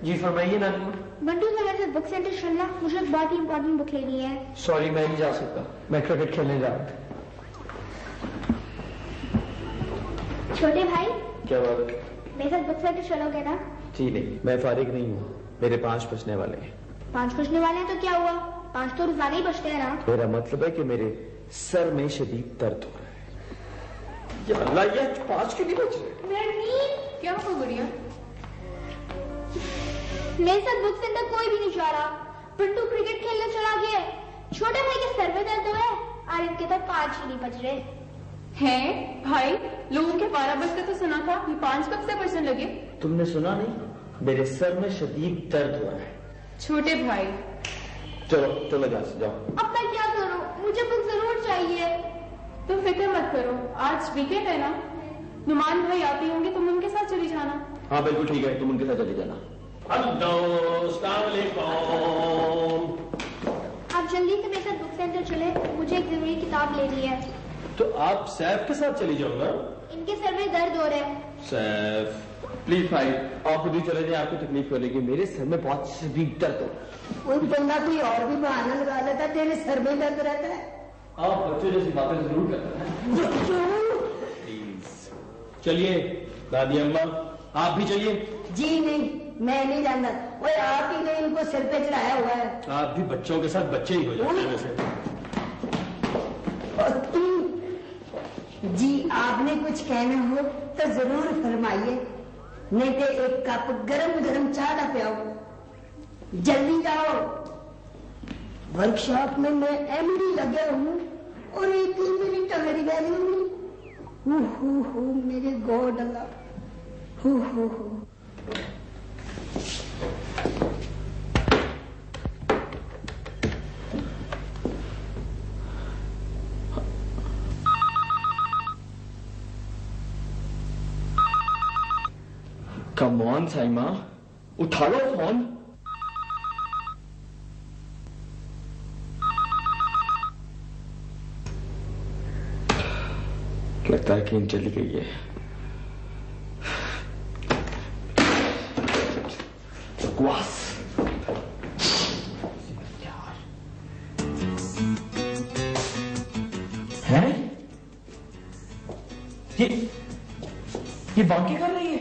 जी फरमाइए नानी। बंटू से मेरे साथ बुक सेंटर चलना, मुझे एक बहुत ही इंपॉर्टेंट बुक लेनी है। सॉरी मैं नहीं जा सकता, मैं क्रिकेट खेलने जा रहा था। छोटे भाई क्या बात? मेरे साथ बुक सेंटर चलोगे ना? जी नहीं, मैं फारिग नहीं हूँ, मेरे 5 बजने वाले हैं। 5 बजने वाले हैं तो क्या हुआ, 5 तो रोजाना ही बजते हैं ना। मेरा मतलब है कि मेरे सर में शदीद दर्द हो रहा है। या अल्लाह, ये 5 क्यों नहीं बज रहे? क्या हो गुड़िया? मेरे साथ बुक सेंटर कोई भी नहीं जा रहा। पिंटू क्रिकेट खेलने चला गया। छोटे भाई के सर में दर्द हुआ है और इनके तो 5 ही नहीं बज रहे हैं। भाई लोगों के 12 बजते तो सुना था, ये 5 कब से बजने लगे? तुमने सुना नहीं? मेरे सर में शदीद दर्द हुआ है। छोटे भाई चलो चलो जाओ। अब मैं क्या करूं? मुझे बुक जरूर चाहिए। तुम फिक्र मत करो, आज वीकेंड है ना, नुमान भाई आते होंगे, तुम उनके साथ चली जाना। हाँ बिल्कुल ठीक है, तुम उनके साथ चली जाना। आप जल्दी से मेरे साथ बुक सेंटर चले, मुझे एक जरूरी किताब लेनी है। तो आप सैफ के साथ चली जाओ ना। इनके सर में दर्द हो रहा है। सैफ प्लीज भाई, आप खुद ही चले जाए, आपको तकलीफ हो रही है, मेरे सर में बहुत शदीद दर्द हो। कोई बंदा कोई और भी बहाना लगा लेता, तेरे सर में दर्द रहता है। आप बच्चों जैसी बातें जरूर करते हैं। प्लीज चलिए दादी अम्मा, आप भी चलिए। जी नहीं, मैं नहीं जानता। ओए आप ही ने इनको सिर पे चढ़ाया हुआ है। आप भी बच्चों के साथ बच्चे ही हो जाते हैं वैसे। और तुम जी, आपने कुछ कहना हो तो जरूर फरमाइए, नहीं तो एक कप गरम गरम चाय का पियाओ। जल्दी जाओ, वर्कशॉप में मैं एमडी लगे हूँ और एक ही मिनट मेरी वैल्यू। हो मेरे गॉड अल्लाह, हो। कम ऑन साइमा, उठा लो फोन। लगता है कि चली गई है। बकवास। है ये बाकी कर रही है।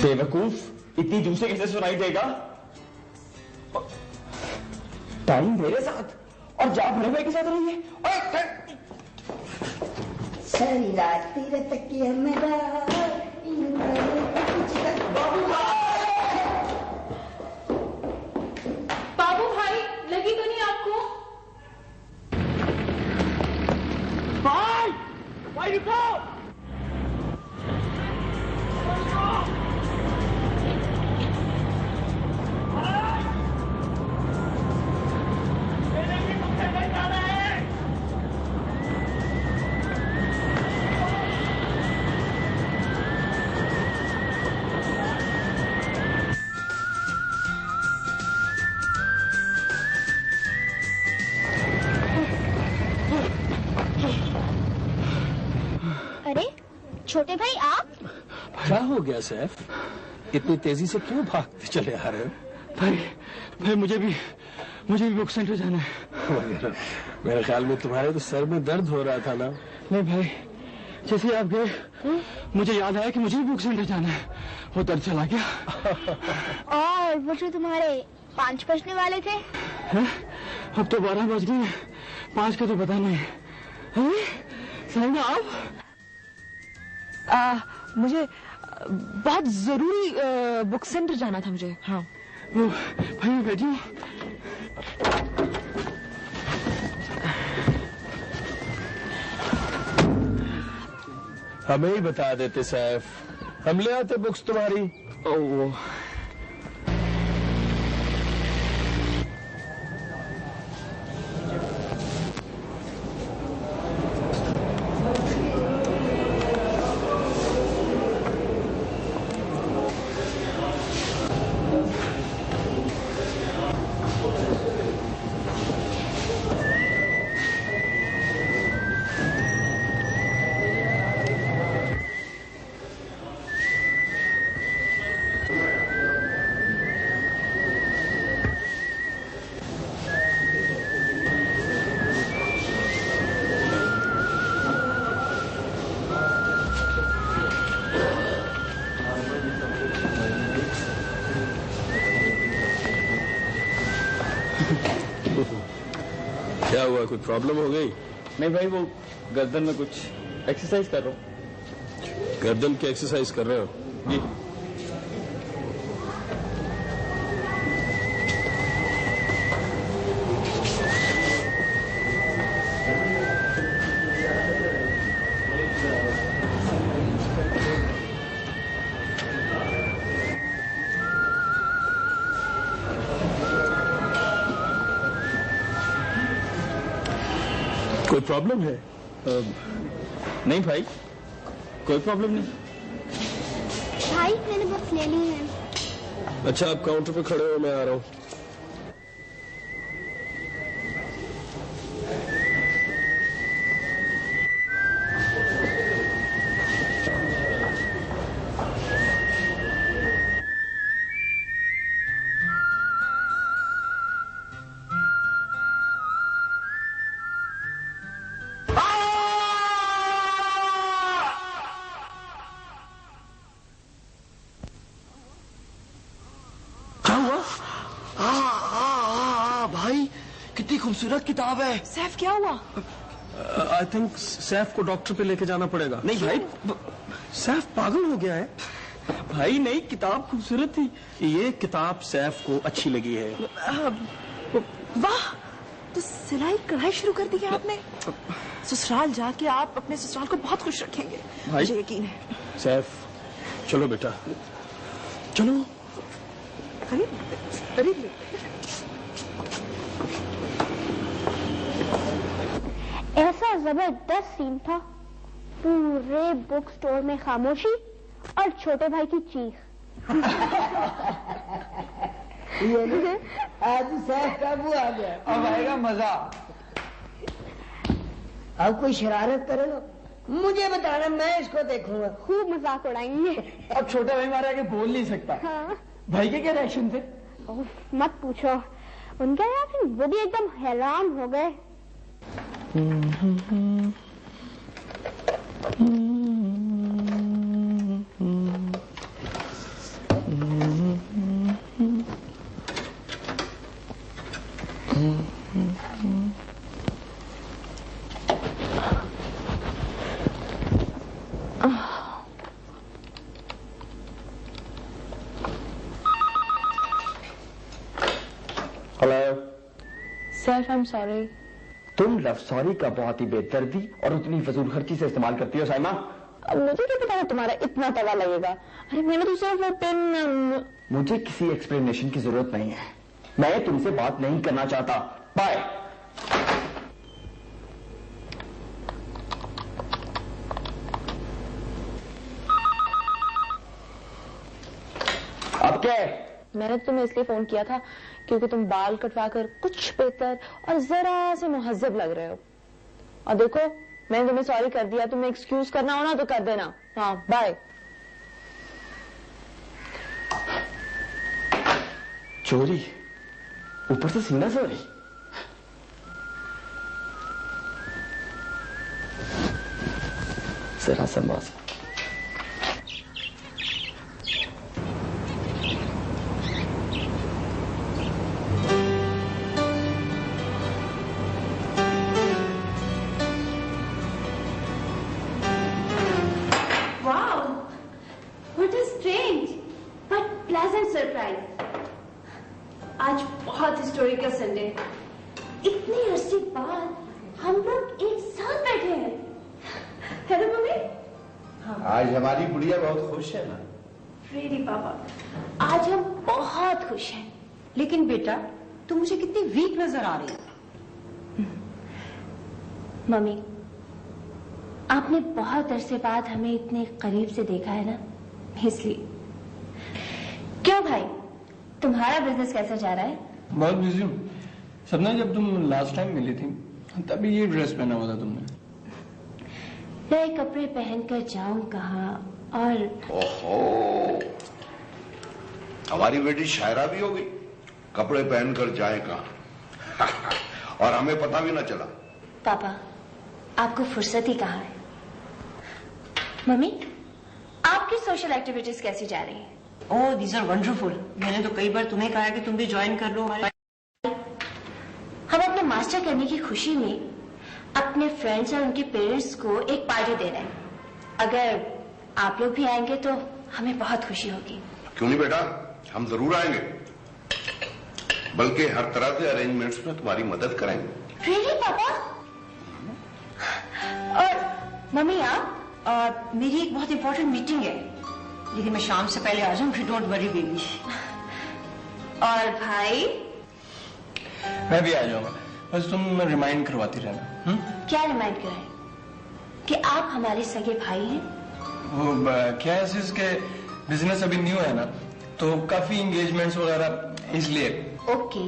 बेवकूफ, इतनी दूर से कैसे सुनाई देगा? टाइम मेरे साथ और जा बड़े भाई के साथ रही है। सारी रात तेरे तकिया मेरा बाबू भाई, लगी तो नहीं आपको? भाई रुको। छोटे भाई आप? क्या हो गया सैफ, इतनी तेजी से क्यों भागते चले आ रहे हो? भाई मुझे भी बुक सेंटर जाना है। मेरे ख्याल में तुम्हारे तो सर में दर्द हो रहा था ना? नहीं भाई, जैसे आप गए मुझे याद आया कि मुझे भी बुक सेंटर जाना है, वो दर्द चला गया। और वो जो तुम्हारे 5 बजने वाले थे? अब तो 12 बज गए, 5 का तो पता नहीं। सही ना आप? मुझे बहुत जरूरी बुक सेंटर जाना था मुझे। हाँ भाई मैं बैठी हूँ। हमें ही बता देते सैफ, हम ले आते बुक्स तुम्हारी। ओह क्या हुआ, कोई प्रॉब्लम हो गई? नहीं भाई, वो गर्दन में कुछ एक्सरसाइज कर रहा हूँ। गर्दन की एक्सरसाइज कर रहे हो? जी। कोई प्रॉब्लम है? नहीं भाई, कोई प्रॉब्लम नहीं। भाई मैंने बुक्स ले ली है। अच्छा, आप काउंटर पे खड़े हो, मैं आ रहा हूँ। भाई कितनी खूबसूरत किताब है। सैफ क्या हुआ? आई थिंक सैफ को डॉक्टर पे लेके जाना पड़ेगा। नहीं भाई, सैफ पागल हो गया है। भाई नहीं, किताब खूबसूरत थी। ये किताब सैफ को अच्छी लगी है। वाह, तो सिलाई कढ़ाई शुरू कर दी है आपने। ससुराल जाके आप अपने ससुराल को बहुत खुश रखेंगे, मुझे यकीन है। सैफ चलो बेटा, चलो। अरे ऐसा जबरदस्त सीन था, पूरे बुक स्टोर में खामोशी और छोटे भाई की चीख। ये आज सैफ काबू आ गया। अब आएगा मजा। अब कोई शरारत करे ना, मुझे बताना, मैं इसको देखूंगा। खूब मजाक उड़ाएंगे। अब छोटा भाई हमारे आगे बोल नहीं सकता। हाँ। भाई के क्या रिएक्शन थे? मत पूछो, उनका यार फिर वो भी एकदम हैरान हो गए। Saif, I am sorry. तुम लव सॉरी का बहुत ही बेदर्दी और उतनी फजूल खर्ची से इस्तेमाल करती हो साइमा। अब मुझे क्या पता है तुम्हारा इतना तवा लगेगा। अरे मैंने तो सिर्फ वो पेन। मुझे किसी एक्सप्लेनेशन की जरूरत नहीं है, मैं तुमसे बात नहीं करना चाहता। बाय। अब क्या है? मैंने तुम्हें इसलिए फोन किया था क्योंकि तुम बाल कटवाकर कुछ बेहतर और जरा से मुहज्जब लग रहे हो। और देखो, मैंने तुम्हें सॉरी कर दिया, तुम्हें एक्सक्यूज करना हो ना तो कर देना। हाँ, बाय। चोरी, ऊपर से सीना चोरी। जरा सा मास्क। आज बहुत हिस्टोरिकल संडे, इतने अरसे बाद हम लोग एक साथ बैठे हैं। Hello mummy. आज हमारी बुढ़िया बहुत खुश है ना? रेडी पापा, आज हम बहुत खुश हैं। लेकिन बेटा, तुम मुझे कितनी वीक नजर आ रही हो। मम्मी, आपने बहुत अरसे बाद हमें इतने करीब से देखा है ना, इसलिए। क्यों भाई, तुम्हारा बिजनेस कैसा जा रहा है? बहुत बिजी हूँ। सपना, जब तुम लास्ट टाइम मिली थी तभी ये ड्रेस पहना हुआ था तुमने। नए कपड़े पहनकर जाऊं कहाँ? और ओहो, हमारी बेटी शायरा भी होगी, कपड़े पहनकर जाए कहाँ? और हमें पता भी ना चला। पापा, आपको फुर्सत ही कहाँ है? मम्मी, आपकी सोशल एक्टिविटीज कैसी जा रही हैं? ओह, दीज आर वंडरफुल। मैंने तो कई बार तुम्हें कहा है कि तुम भी ज्वाइन कर लो हमारे। मास्टर करने की खुशी में अपने फ्रेंड्स और उनके पेरेंट्स को एक पार्टी दे रहे हैं। अगर आप लोग भी आएंगे तो हमें बहुत खुशी होगी। क्यों नहीं बेटा, हम जरूर आएंगे, बल्कि हर तरह से अरेंजमेंट्स में तुम्हारी मदद करेंगे। रियली पापा? और मम्मी आप मेरी एक बहुत इंपॉर्टेंट मीटिंग है, लेकिन मैं शाम से पहले आ जाऊंगी। Don't worry baby. और भाई? मैं भी आ जाऊंगा, बस तुम रिमाइंड करवाती रहना। क्या रिमाइंड कराए? कि आप हमारे सगे भाई हैं। वो क्या है इसके बिजनेस अभी न्यू है ना, तो काफी एंगेजमेंट्स वगैरह, इसलिए। ओके,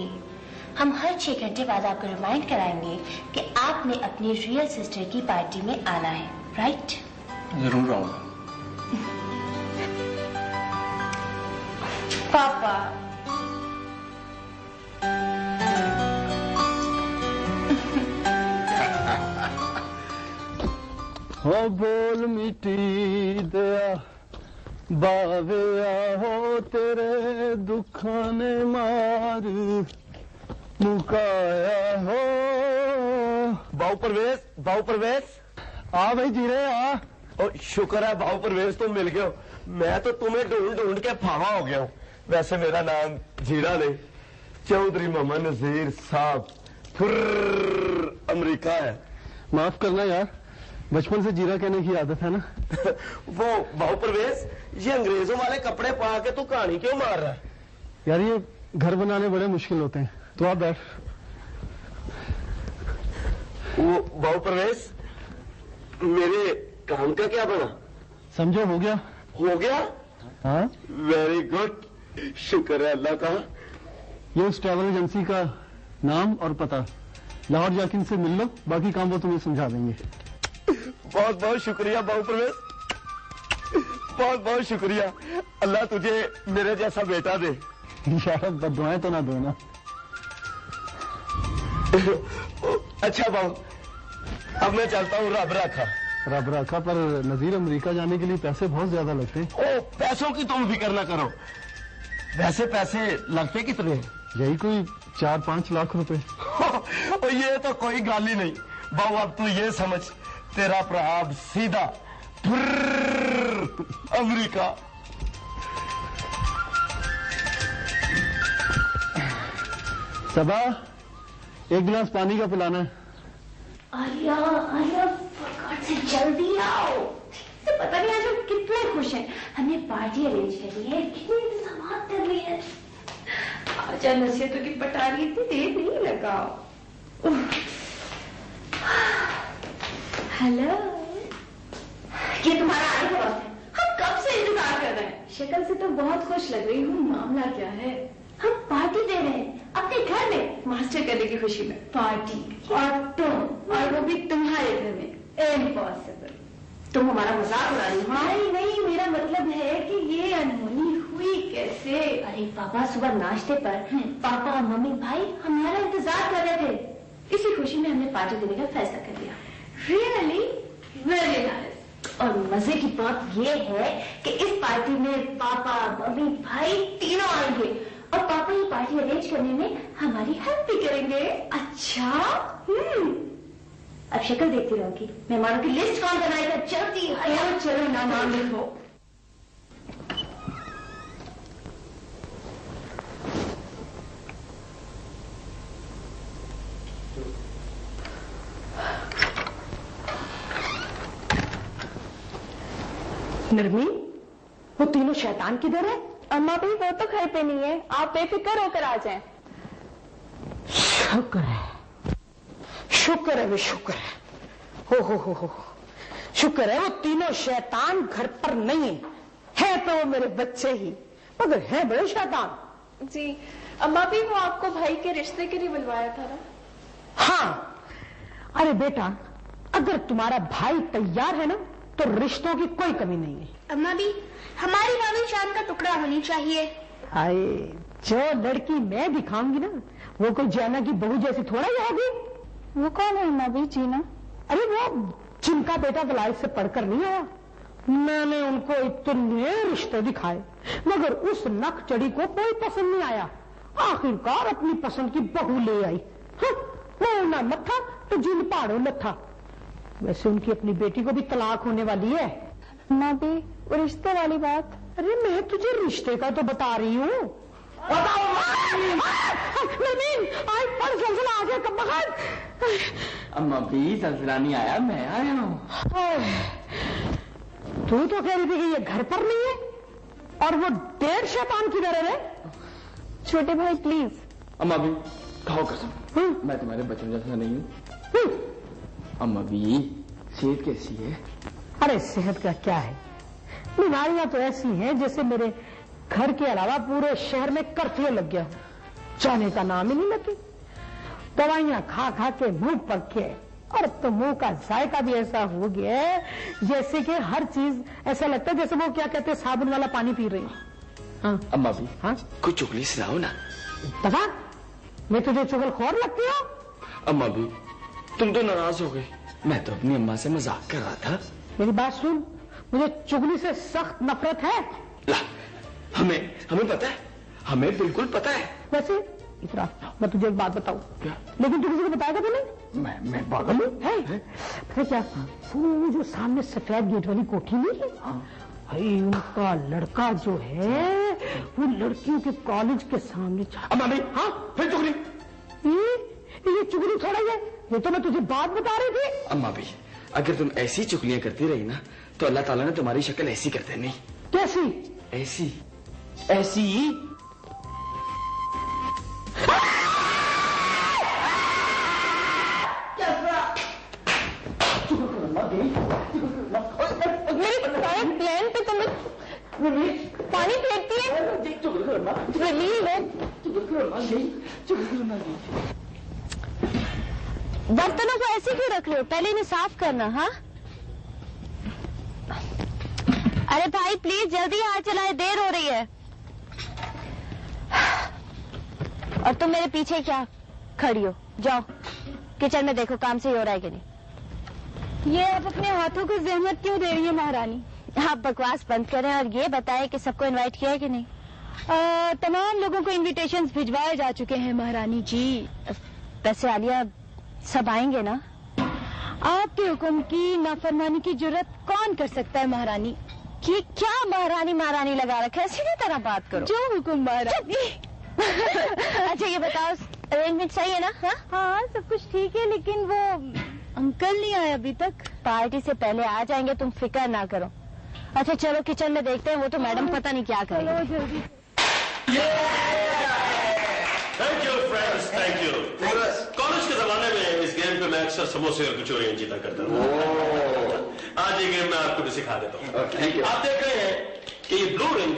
हम हर 6 घंटे बाद आपको रिमाइंड कराएंगे कि आपने अपनी रियल सिस्टर की पार्टी में आना है, राइट? जरूर आऊंगा। पापा हो बोल मिट्टी दया बाविया हो तेरे दुखा ने मार मुकाया हो। बाऊ परवेश आ भाई जीरे आ। और शुक्र है बाऊ परवेश तुम मिल गए हो, मैं तो तुम्हें ढूंढ ढूंढ के फावा हो गया हूँ। वैसे मेरा नाम जीरा नहीं, चौधरी मोहम्मद नजीर साहब अमेरिका है। माफ करना यार, बचपन से जीरा कहने की आदत है ना। वो बाऊ परवेश, ये अंग्रेजों वाले कपड़े पा के तू कहानी क्यों मार रहा है? यार ये घर बनाने बड़े मुश्किल होते हैं, तो आप बैठ। वो बाऊ परवेश, मेरे काम का क्या बना? समझो हो गया। हो गया? हाँ वेरी गुड, शुक्र है अल्लाह का। ये उस ट्रैवल एजेंसी का नाम और पता, लाहौर जाके इनसे मिल लो, बाकी काम वो तुम्हें समझा देंगे। बहुत बहुत शुक्रिया बाबू परवेश, बहुत बहुत शुक्रिया। अल्लाह तुझे मेरे जैसा बेटा दे। इंशाल्लाह, बद्दुआएं तो ना दो ना। अच्छा बाबू, अब मैं चलता हूँ। रब रखा। रब रखा, पर नजीर अमेरिका जाने के लिए पैसे बहुत ज्यादा लगते हैं। ओ, पैसों की तुम फिक्र ना करो। वैसे पैसे लगते कितने? यही कोई 4-5 लाख रुपए। ये तो कोई गाल ही नहीं बाबू। अब तू ये समझ, तेरा प्रभाव सीधा अमेरिका। सबा, एक गिलास पानी का पिलाना है। आलिया, आलिया, फटाफट से जल्दी आओ। तो पता नहीं आज हम कितने खुश हैं। हमने पार्टी अरेंज कर ली है, कितने इंतजाम कर लिए हैं। आजा, नसीहतों की पटारी, इतनी देर नहीं लगाओ। हेलो, ये तुम्हारा आने का वक्त है। हम कब से इंतजार कर रहे हैं। शक्ल से तो बहुत खुश लग रही हूँ, मामला क्या है? हम पार्टी दे रहे हैं अपने घर में, मास्टर करने की खुशी में। पार्टी और तुम, और वो भी तुम्हारे घर में। इम्पॉसिबल। तुम हमारा मजाक उड़ा रही हो। नहीं नहीं, मेरा मतलब है कि ये अनहोनी हुई कैसे? अरे पापा, सुबह नाश्ते पर पापा, मम्मी, भाई हमारा इंतजार कर रहे थे। इसी खुशी में हमने पार्टी देने का फैसला कर लिया। Really very nice. और मजे की बात ये है कि इस पार्टी में पापा, मम्मी, भाई तीनों आएंगे, और पापा ये पार्टी अरेंज करने में हमारी हेल्प भी करेंगे। अच्छा, अब शक्ल देखती रहोगी। मेहमानों की लिस्ट कौन बनाएगा? जल्दी चलो चलो, नाम लिखो। नरमी, वो तीनों शैतान किधर है? अम्मा भी वो तो घर पे नहीं है, आप बेफिक्र होकर आ जाएं। शुक्र है, शुक्र है, वे शुक्र है। हो शुक्र है वो तीनों शैतान घर पर नहीं है तो वो मेरे बच्चे ही, मगर है बड़े शैतान। जी अम्मा भी वो आपको भाई के रिश्ते के लिए बुलवाया था ना? हाँ, अरे बेटा, अगर तुम्हारा भाई तैयार है ना तो रिश्तों की कोई कमी नहीं है। अम्मा भी हमारी मामी चांद का टुकड़ा होनी चाहिए। हाय, जो लड़की मैं दिखाऊंगी ना वो कोई जाना की बहू जैसी थोड़ा ही होगी। वो कौन है अम्मा भी? जीना? अरे वो जिनका बेटा वलायत से पढ़कर नहीं आया, मैंने उनको इतने रिश्ते दिखाए मगर उस नक चढ़ी को कोई पसंद नहीं आया। आखिरकार अपनी पसंद की बहू ले आई। हाँ, वो ना मत्था तो जिन पहाड़ों लथा। वैसे उनकी अपनी बेटी को भी तलाक होने वाली है। ना भी वो रिश्ते वाली बात। अरे मैं तुझे रिश्ते का तो बता रही हूँ। जल्जला आ गया कब अम्मा भी जल्जला नहीं आया, मैं आया हूँ। तू तो कह रही थी कि ये घर पर नहीं है और वो 1.5 शैतान किधर है? छोटे भाई प्लीज। अम्मा भी खाओ कसम, मैं तुम्हारे बच्चों जैसा नहीं हूँ। अम्मा भी सेहत कैसी है? अरे सेहत का क्या है, बीमारियां तो ऐसी हैं जैसे मेरे घर के अलावा पूरे शहर में कर्फ्यू लग गया, जाने का नाम ही नहीं लेती। दवाइयां खा खा के मुंह पके और तो मुंह का जायका भी ऐसा हो गया है जैसे कि हर चीज ऐसा लगता है जैसे वो क्या कहते हैं साबुन वाला पानी पी रही है। हाँ अम्मा भी हाँ कुछ चुगली सुनाओ ना। बता, मैं तुझे चुगलखोर लगती हूँ? अम्मा भी तुम तो नाराज हो गई, मैं तो अपनी अम्मा से मजाक कर रहा था। मेरी बात सुन, मुझे चुगली से सख्त नफरत है। ला, हमें पता है, हमें बिल्कुल पता है। वैसे इतना मैं तुझे एक बात बताऊं, लेकिन तू किसी को बताएगा तो नहीं? मैं पागल हूँ। पता क्या, वो जो सामने सफेद गेट वाली कोठी नहीं है, भाई उनका लड़का जो है वो लड़कियों के कॉलेज के सामने। अम्मा भी हाँ फिर चुगली। ये चुगली थोड़ा ही है, ये तो मैं तुझे बात बता रही थी। अम्मा भी अगर तुम ऐसी चुगलियां करती रही ना तो अल्लाह ताला ने तुम्हारी शक्ल ऐसी कर देनी। कैसी? ऐसी ऐसी। प्लेन पे तुम्हें पानी फेंकती है। बर्तनों को ऐसे क्यों रख रहे हो, पहले इन्हें साफ करना। हाँ अरे भाई प्लीज जल्दी हाथ चलाए, देर हो रही है। और तुम मेरे पीछे क्या खड़ी हो, जाओ किचन में देखो काम से ही हो रहा है कि नहीं। ये आप अपने हाथों को जहमत क्यों दे रही है महारानी? आप बकवास बंद करें और ये बताएं कि सबको इनवाइट किया है कि नहीं। तमाम लोगों को इनविटेशंस भिजवाए जा चुके हैं महारानी जी। वैसे आलिया सब आएंगे ना? आपके हुक्म की नाफरमानी की जुर्रत कौन कर सकता है महारानी? कि क्या महारानी लगा रखा है, सीधी तरह बात करो। जो हुक्म महारानी। अच्छा ये बताओ अरेंजमेंट सही है ना? हाँ सब कुछ ठीक है, लेकिन वो अंकल नहीं आए अभी तक। पार्टी से पहले आ जाएंगे, तुम फिक्र ना करो। अच्छा चलो किचन में देखते हैं, वो तो मैडम पता नहीं क्या करेंगे। जल्दी। Thank you friends, thank you. College के जमाने में इस गेम पे मैं अक्सर समोसे और कचौरियां जीता करता था। आज ये गेम मैं आपको भी सिखा देता हूँ। आप देख रहे हैं कि ये ब्लू रिंग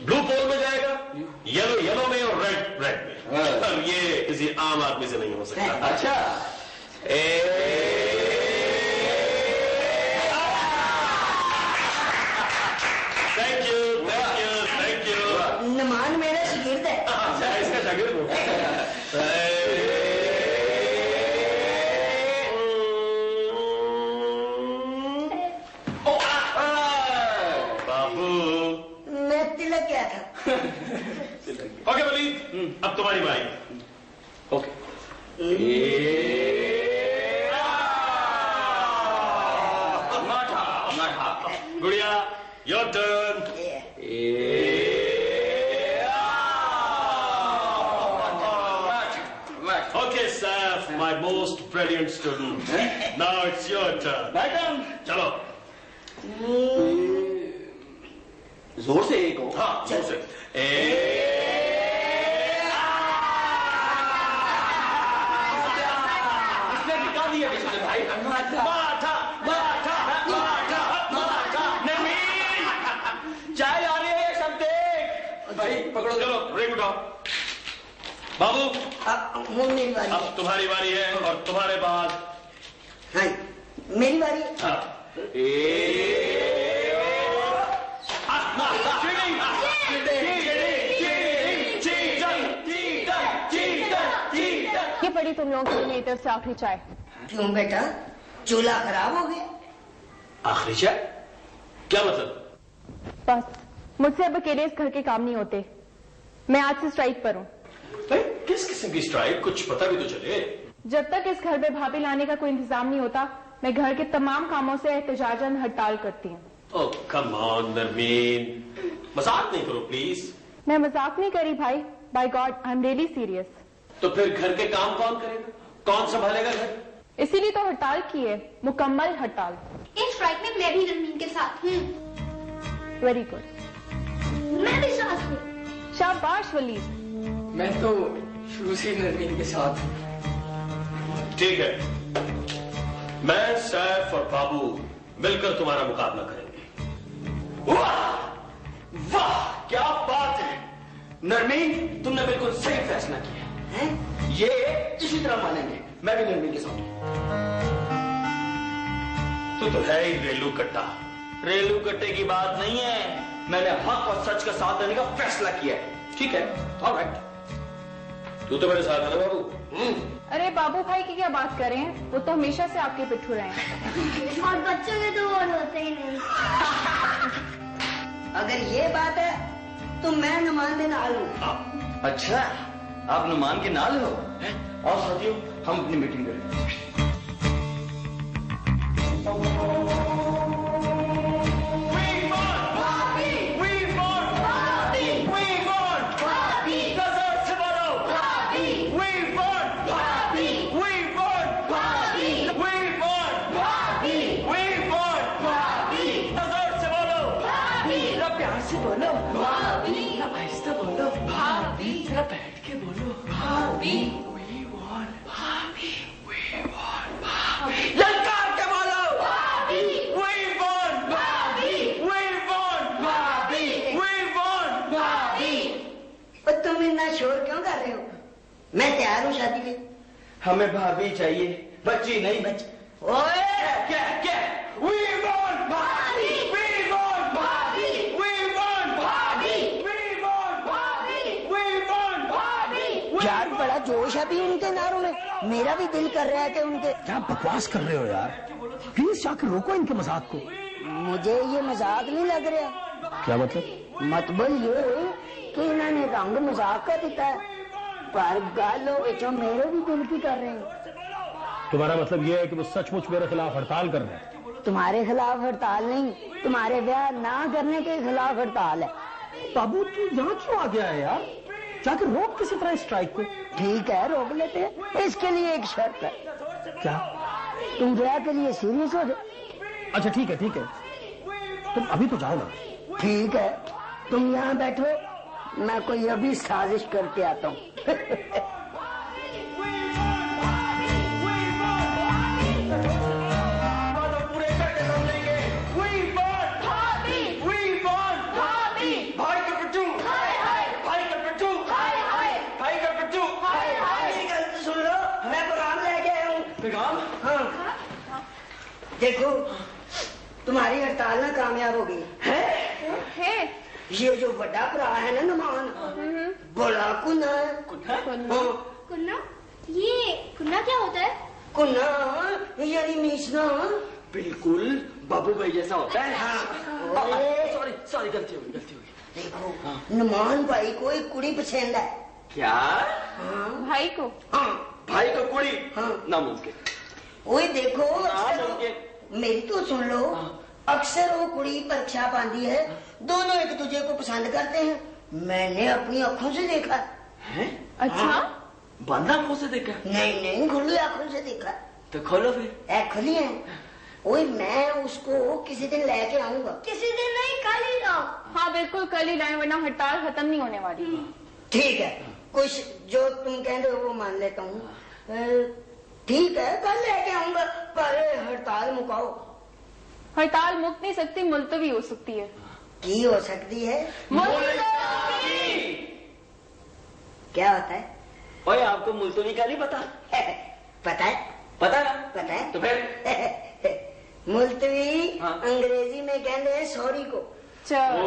ब्लू पोल में जाएगा, येलो में और रेड में। और ये किसी आम आदमी से नहीं हो सकता। अच्छा थैंक यू। नमान मेरा शागिर्द है। अच्छा इसका शागिर्द हूँ। बाबू मैं तिलक गया था। ओके वलीद, अब तुम्हारी बारी। ओके गुड़िया your turn. Okay, Saf, my most brilliant student. Now it's your turn. चलो। जोर से एक हो। हाँ, जोर से। इसने निकाल दिया किसी भाई। चाय आ रही है शब्द भाई, पकड़ो। चलो रिंग उठाओ। बाबू मेरी बारी। अब तुम्हारी बारी है और तुम्हारे बाद हाँ मेरी बारी। हाँ। ये पड़ी तुम लोगों के लिए मेरी तरफ से आखिरी चाय। क्यों बेटा, चूल्हा खराब हो गया? आखिरी चाय क्या मतलब? बस मुझसे अब अकेले इस घर के काम नहीं होते, मैं आज से स्ट्राइक पर हूँ। किस किस्म की स्ट्राइक, कुछ पता भी तो चले। जब तक इस घर में भाभी लाने का कोई इंतजाम नहीं होता, मैं घर के तमाम कामों से एहतजाजन हड़ताल करती हूँ। ओह कम ऑन नरमीन, मजाक नहीं करो प्लीज। मैं मजाक नहीं करी भाई, by God I am really serious. तो फिर घर के काम कौन करेगा, कौन संभालेगा घर? इसीलिए तो हड़ताल की है, मुकम्मल हड़ताल। इस स्ट्राइक में मैं भी नरमीन के साथ हूँ। Very good. मैं भी साथ हूँ। शाबाश वलीद। मैं तो शुरू से नरमीन के साथ। ठीक है, मैं सैफ और बाबू मिलकर तुम्हारा मुकाबला करेंगे। वाह वाह क्या बात है नरमीन, तुमने बिल्कुल सही फैसला किया है। ये इसी तरह मानेंगे, मैं भी नरमीन के साथ। तू तो है ही रेलू कट्टा। रेलू कट्टे की बात नहीं है, मैंने हक और सच का साथ देने का फैसला किया है। ठीक है, ऑलराइट। तू तो मेरे साथ है ना बाबू? अरे बाबू भाई की क्या बात करें, वो तो हमेशा से आपके पिट्ठू रहे हैं। और बच्चों के तो और होते ही नहीं। अगर ये बात है तो मैं नुमान के नाल हूँ। अच्छा, आप नुमान के नाल हो? और साथियों, हम अपनी मीटिंग करें। बैठ के बोलो भाभी, we want भाभी, we want भाभी। ललकार के बोलो भाभी, we want भाभी, we want भाभी, we want भाभी। और तुम इतना शोर क्यों कर रहे हो? मैं तैयार हूँ शादी के। हमें भाभी चाहिए, बच्ची नहीं। ओए क्या क्या? we want भाभी, we want भाभी, we want भाभी, we want भाभी, we want भाभी। यार बड़ा जोश है भी उनके नारों में, मेरा भी दिल कर रहा है कि उनके। क्या बकवास कर रहे हो यार, प्लीज जाकर रोको इनके मजाक को। मुझे ये मजाक नहीं लग रहा। क्या मतलब? मतलब ये कि इन्होंने रंग मजाक का दिता है, पर गालों विचों मेरे भी दिल की कर रहे हैं। तुम्हारा मतलब ये है कि वो सचमुच मेरे खिलाफ हड़ताल कर रहे हैं? तुम्हारे खिलाफ हड़ताल नहीं, तुम्हारे ब्याह ना करने के खिलाफ हड़ताल है। बाबू तू यहाँ क्यों आ गया है यार? जाकर रोक किसी तरह स्ट्राइक को। ठीक है, रोक लेते हैं। इसके लिए एक शर्त है। क्या? तुम ब्याह के लिए सीरियस हो जाओ। अच्छा ठीक है, ठीक है, तुम अभी तो जाओ ना। ठीक है, तुम यहाँ बैठो, मैं कोई अभी साजिश करके आता हूँ। देखो, तुम्हारी हड़ताल ना कामयाब हो गई है। ये जो बड़ा भरा है ना नुमान, बड़ा कुन्ना है। कुन्ना? ये कुन्ना क्या होता है? कुन्ना यानी मीसना। बिल्कुल बाबू भाई जैसा होता है। हाँ। सॉरी गलती हो गई। देखो, नुमान भाई को एक कुड़ी पसंद है। क्या? भाई को? हाँ, भाई को कुड़ी? हाँ, नामुमकिन। ओए देखो, मेरी तो सुन लो, अक्सर वो कुड़ी परीक्षा पाती है, दोनों एक दूसरे को पसंद करते हैं। मैंने अपनी आंखों से देखा है। अच्छा? बंद आंखों से देखा? नहीं, खुली आंखों से देखा। तो खोलो फिर। खुली है। ओए मैं उसको किसी दिन लेके आऊंगा। किसी दिन नहीं, कल ही लाओ। हाँ बिल्कुल कल ही लाएं, वरना हड़ताल खत्म नहीं होने वाली। ठीक है, कुछ जो तुम कह रहे हो वो मान लेता हूँ। ठीक है, कल लेके आऊंगा, पर हड़ताल मुकाओ। हड़ताल मुक नहीं सकती, मुलतवी हो सकती है। की हो सकती है? मुलतवी। क्या होता है? ओए आपको मुलतवी का नहीं पता? पता है। पता ना? पता है। तो फिर मुलतवी अंग्रेजी में कहते हैं सॉरी को। चलो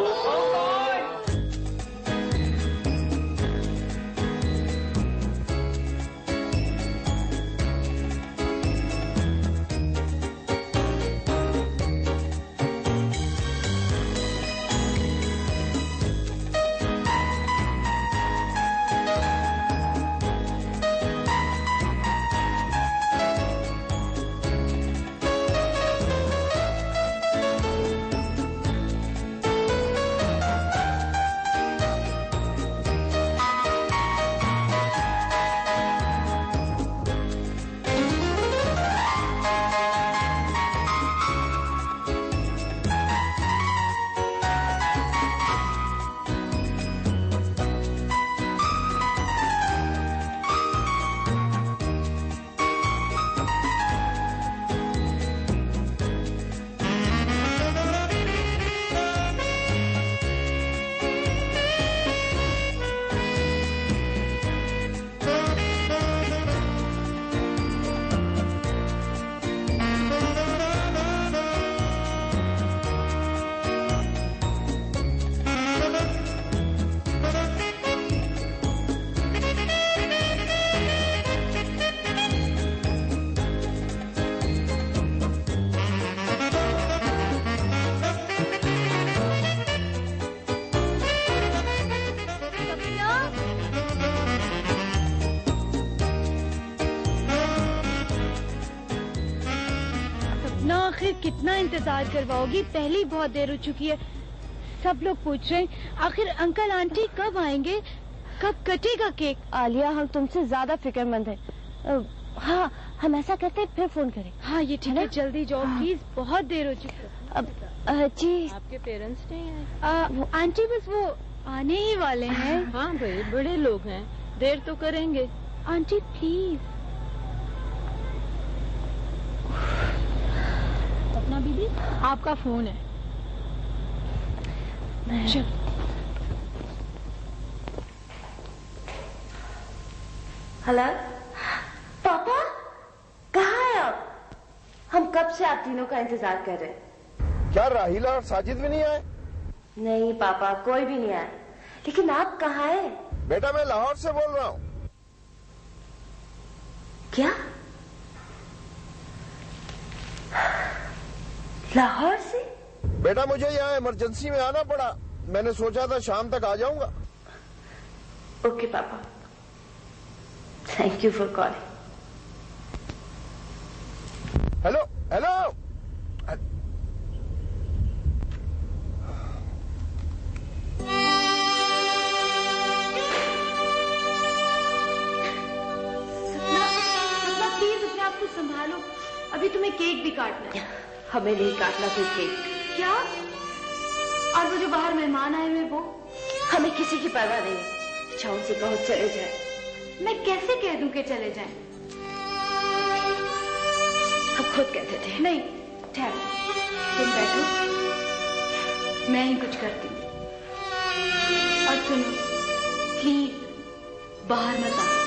आखिर कितना इंतजार करवाओगी? पहले बहुत देर हो चुकी है। सब लोग पूछ रहे हैं आखिर अंकल आंटी कब आएंगे, कब कटेगा केक? आलिया, हम तुमसे ज्यादा फिक्रमंद हैं। हाँ, हम ऐसा करते हैं, फिर फोन करें। हाँ ये ठीक है, जल्दी जाओ प्लीज, बहुत देर हो चुकी है। अब जी आपके पेरेंट्स नहीं आए? आंटी बस वो आने ही वाले हैं। हाँ भाई, बड़े लोग हैं, देर तो करेंगे। Aunty please. सपना बीबी, आपका फोन है। हेलो पापा, कहाँ है आप? हम कब से आप तीनों का इंतजार कर रहे हैं। क्या राहिला और साजिद भी नहीं आए? नहीं पापा, कोई भी नहीं आया। लेकिन आप कहाँ हैं? बेटा मैं लाहौर से बोल रहा हूँ। क्या? लाहौर से? बेटा मुझे यहाँ इमरजेंसी में आना पड़ा, मैंने सोचा था शाम तक आ जाऊंगा। ओके पापा, thank you for calling. Hello hello. सपना प्लीज अपने आप को संभालो, अभी तुम्हें केक भी काटना है। हमें नहीं काटना कोई केक। क्या? और वो जो बाहर मेहमान आए हुए वो? हमें किसी की परवाह नहीं है, अच्छा उनसे कहो चले जाए। मैं कैसे कह दूं कि चले जाएं? हम खुद कहते थे। नहीं ठहरो, तुम बैठो, मैं ही कुछ करती हूँ। और सुनो प्लीज, बाहर मत आओ।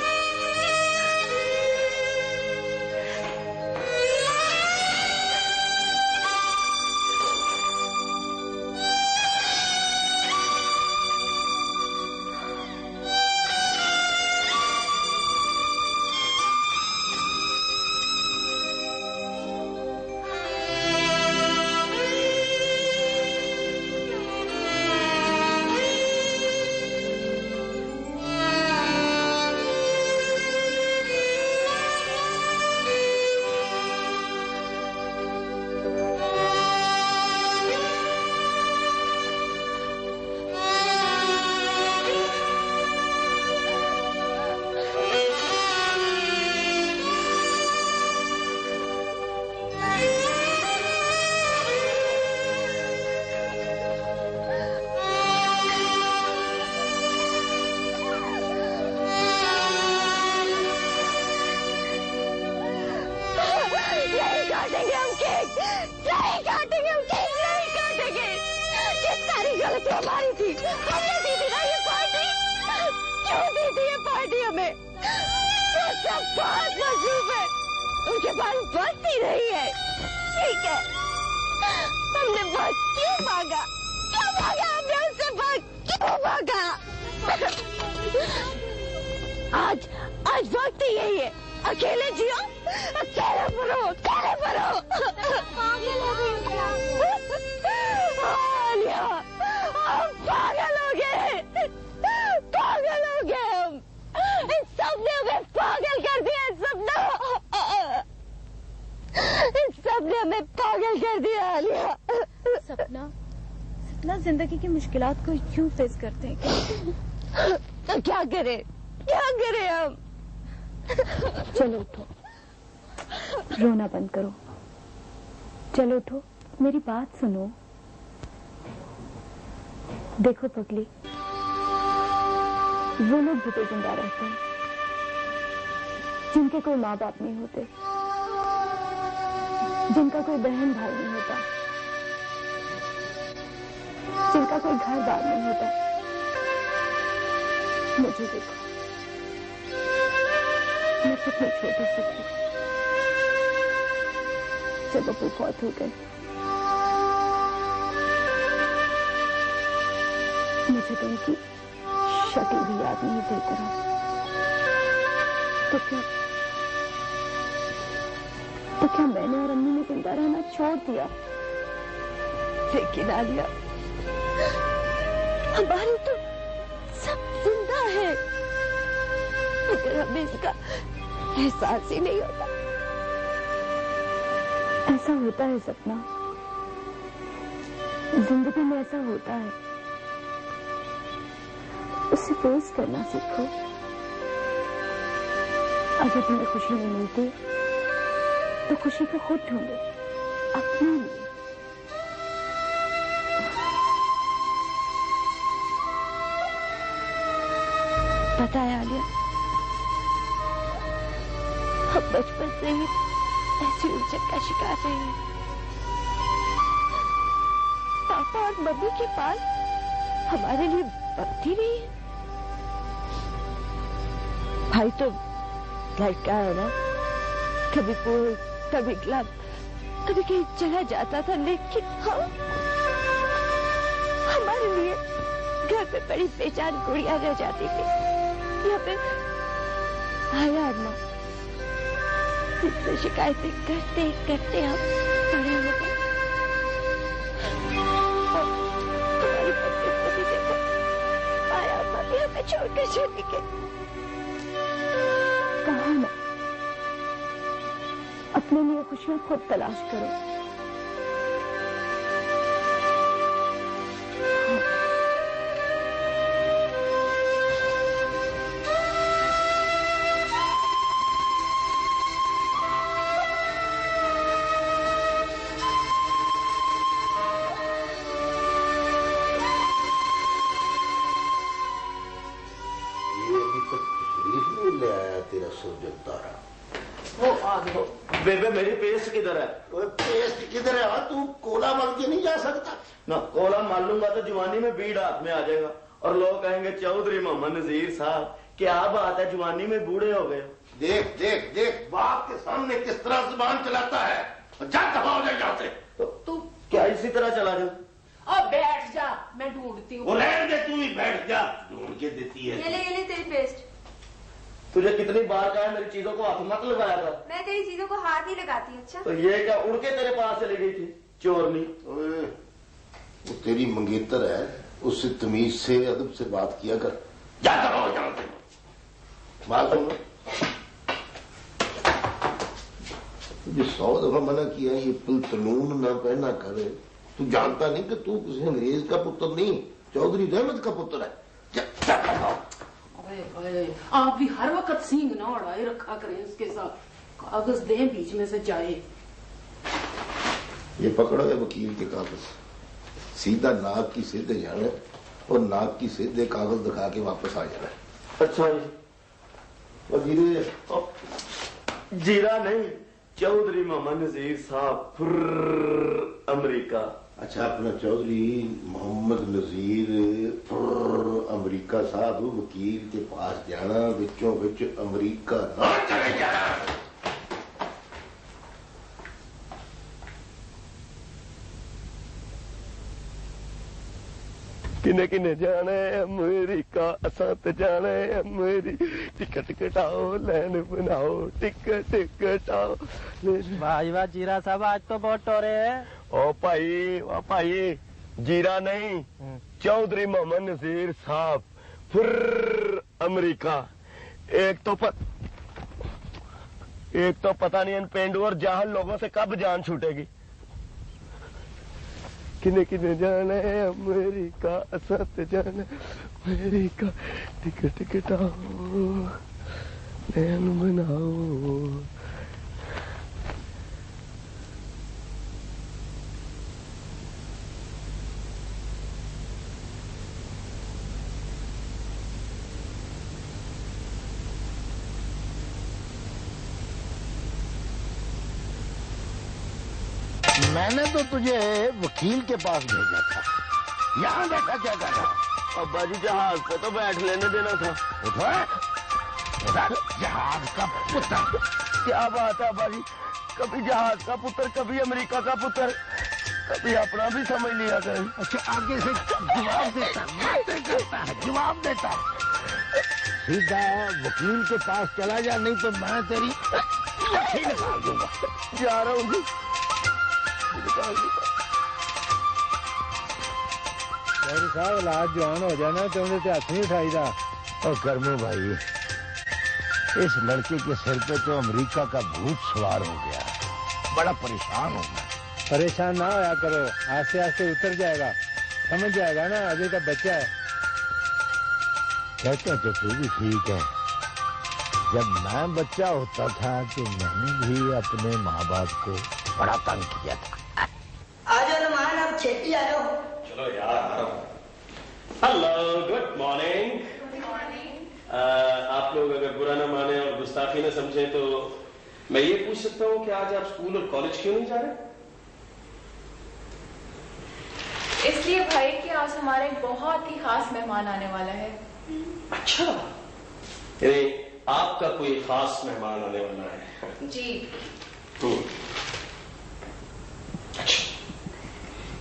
जिंदगी की मुश्किलात को यूं फेस करते हैं तो क्या करें हम? चलो उठो, रोना बंद करो, चलो उठो, मेरी बात सुनो। देखो पगली, वो लोग बुते जिंदा रहते हैं जिनके कोई माँ बाप नहीं होते, जिनका कोई बहन भाई नहीं होता, जिनका कोई घर बार नहीं होता। मुझे देखो, मैं कितनी छोटी सी थी जब अबू फौत हो गए। मुझे तो उनकी शक्ल भी याद नहीं थी तरह। तो क्या मैंने और अम्मी ने जिंदा रहना छोड़ दिया? लेकिन आलिया, हमारे तो सब जिंदा है, मगर हमें इसका एहसास ही नहीं होता। ऐसा होता है सपना, जिंदगी में ऐसा होता है। उससे फेस करना सीखो। अगर तुम्हें खुशी नहीं मिलती तो खुशी को खुद ढूंढो, अपने लिए। पता है आलिया, हम बचपन से ही ऐसी उलझन का शिकार रहे हैं। पापा और मम्मी के पास हमारे लिए वक्त ही नहीं है। भाई तो लड़का है ना, कभी पूल, कभी क्लब, कभी कहीं चला जाता था, लेकिन हमारे लिए घर पे बड़ी बेजान गुड़िया रह जाती थी। यहाँ पे आया अम्मा, इससे शिकायतें करते करते हम बड़े हो गए। हमारी बदकिस्मती देखो, आया अम्मा भी हमें छोड़कर चली गई। कहा ना, अपने लिए खुशियां खुद तलाश करो। बेबे मेरी पेस्ट किधर है? पेस्ट किधर है? तू कोला मल के नहीं जा सकता ना। कोला मार लूंगा तो जवानी में बीड़ हाथ में आ जाएगा और लोग कहेंगे चौधरी मोहम्मद नजीर साहब क्या बात है, जवानी में बूढ़े हो गए। देख देख देख बाप के सामने किस तरह जुबान चलाता है। जा दफा हो जाए यहाँ से। तो तू क्या इसी तरह चला जाओ? अब बैठ जा, मैं ढूंढती हूँ। रहने दे, तू ही बैठ जा, ढूंढ के देती है। ये ले तेरी पेस्ट। तुझे कितनी बार कहा मेरी चीजों को हाथ मत लगाया था। मैं तेरी चीजों को हाथ नहीं लगाती। अच्छा तो ये क्या उड़ के तेरे पास चली गई थी चोरनी? वो तेरी मंगेतर है, उससे तमीज से अदब से बात किया कर। जाता रहो यहाँ से। बात सुनो, तुझे 100 दफा मना किया ये पुलतनून ना पहना करे। तू जानता नहीं कि तू किसी अंग्रेज का पुत्र नहीं, चौधरी रहमत का पुत्र है। आप भी हर वक्त सींग ना उड़ाए रखा करें इसके साथ। कागज दें बीच में से जाए। ये पकड़ो है वकील के कागज, सीधा नाक की सीधे जाना और नाक की सीधे कागज दिखा के वापस आ जाना। अच्छा जी वकील जीरा नहीं, चौधरी मोहम्मद नजीर साहब अमेरिका। अच्छा अपना चौधरी मोहम्मद नजीर अमेरिका साहब वकील के पास जाना, विचों विच अमेरिका ना चले जाना। किने किने जाना है अमेरिका, असा तो जाना है अमेरी। टिकट कटाओ, लाइन बनाओ, टिकट कटाओ। वाह वाह जीरा साहब, आज तो बहुत टोरे है। ओ भाई जीरा नहीं, चौधरी मोहम्मद नजीर साहब फिर अमेरिका। एक तो पता नहीं इन पेंडू और जाहल लोगों से कब जान छूटेगी। किने किने जाना है अमेरिका, असत जाना अमेरिका। टिकट कटाओ, लाइन बनाओ। मैंने तो तुझे वकील के पास भेजा था, यहाँ बैठा क्या कर रहा? अब्बा जी जहाज पे तो बैठ लेने देना था। जहाज का पुत्र। क्या बात है अब्बा जी, कभी जहाज का पुत्र, कभी अमेरिका का पुत्र, कभी अपना भी समझ लिया करें। अच्छा आगे से जवाब देता है, जवाब देता है। सीधा वकील के पास चला जा, नहीं तो मैं तेरी लाठी निकाल दूंगा। जा रहा हूँ साहब, लाज जवान हो जाना तो उन्हें हाथ नहीं उठाईदा। और करमू भाई, इस लड़के के सिर पे तो अमेरिका का भूत सवार हो गया। बड़ा परेशान हूँ मैं। परेशान ना होया करो, आस्ते आस्ते उतर जाएगा, समझ जाएगा ना, अभी का बच्चा है। कहता तो तू भी ठीक है, जब मैं बच्चा होता था तो मैंने भी अपने माँ बाप को बड़ा तंग किया था। आ जाओ रमान, अब छेती आ जाओ। चलो यार आ रहा हूँ। Hello, good morning. आप लोग अगर बुरा ना माने और गुस्ताखी ना समझे तो मैं ये पूछ सकता हूँ कि आज आप स्कूल और कॉलेज क्यों नहीं जा रहे? इसलिए भाई कि आज हमारा एक बहुत ही खास मेहमान आने वाला है। अच्छा, यानी आपका कोई खास मेहमान आने वाला है? जी। अच्छा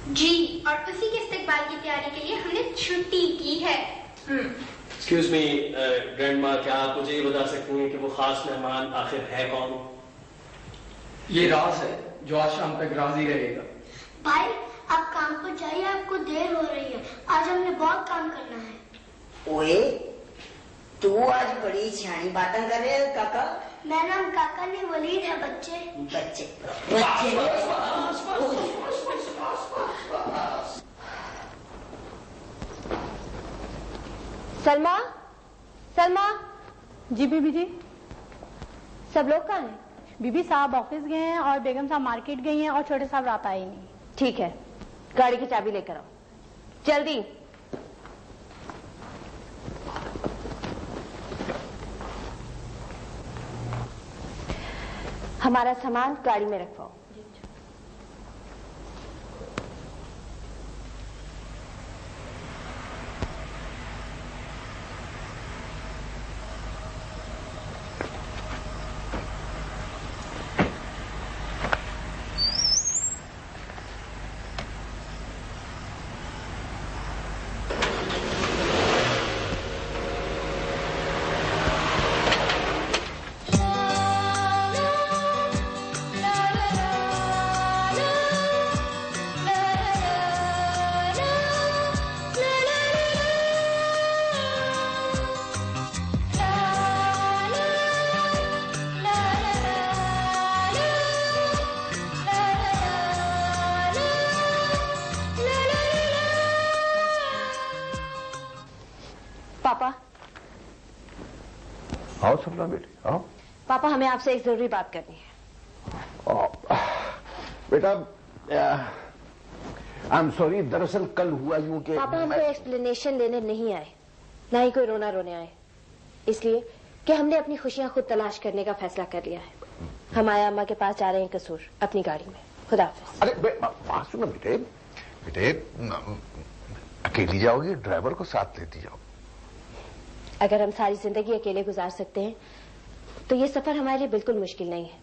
जी, और उसी के इस्तेकबाल की तैयारी के लिए हमने छुट्टी की है। एक्सक्यूज मी ग्रैंडमा, क्या आप मुझे ये बता सकती हैं कि वो खास मेहमान आखिर है कौन? ये राज है जो आज शाम तक राज ही रहेगा। भाई आप काम पर जाइए, आपको देर हो रही है, आज हमने बहुत काम करना है। ओए, तू आज बड़ी सियानी बातें कर रहे हो काका। मैं नाम काका ने वलीद है बच्चे। बच्चे सलमा, सलमा। जी बीबी जी। सब लोग कहाँ हैं? बीबी साहब ऑफिस गए हैं और बेगम साहब मार्केट गई हैं और छोटे साहब रात आए ही नहीं। ठीक है, गाड़ी की चाबी लेकर आओ जल्दी। हमारा सामान गाड़ी में रखवाओ। आओ सपना बेटे, आओ। पापा, हमें आपसे एक जरूरी बात करनी है। बेटा, आई एम सॉरी, दरअसल कल हुआ यूं कि पापा हम कोई एक्सप्लेनेशन लेने नहीं आए, ना ही कोई रोना रोने आए, इसलिए कि हमने अपनी खुशियां खुद तलाश करने का फैसला कर लिया है। हम आया अम्मा के पास जा रहे हैं कसूर अपनी गाड़ी में। खुदा हाफिज। अरे बात सुनो बेटे, बेटे अकेली जाओगी, ड्राइवर को साथ लेती जाओ। अगर हम सारी जिंदगी अकेले गुजार सकते हैं तो ये सफर हमारे लिए बिल्कुल मुश्किल नहीं है।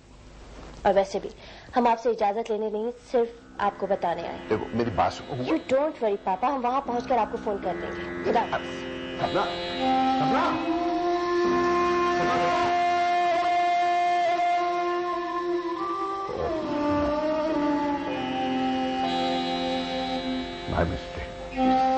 और वैसे भी हम आपसे इजाजत लेने नहीं, सिर्फ आपको बताने आए। देखो मेरी बात सुनो। यू डोंट वरी पापा, हम वहां पहुंचकर आपको फोन कर देंगे। खुदा हाफिज। सपना, सपना। My mistake.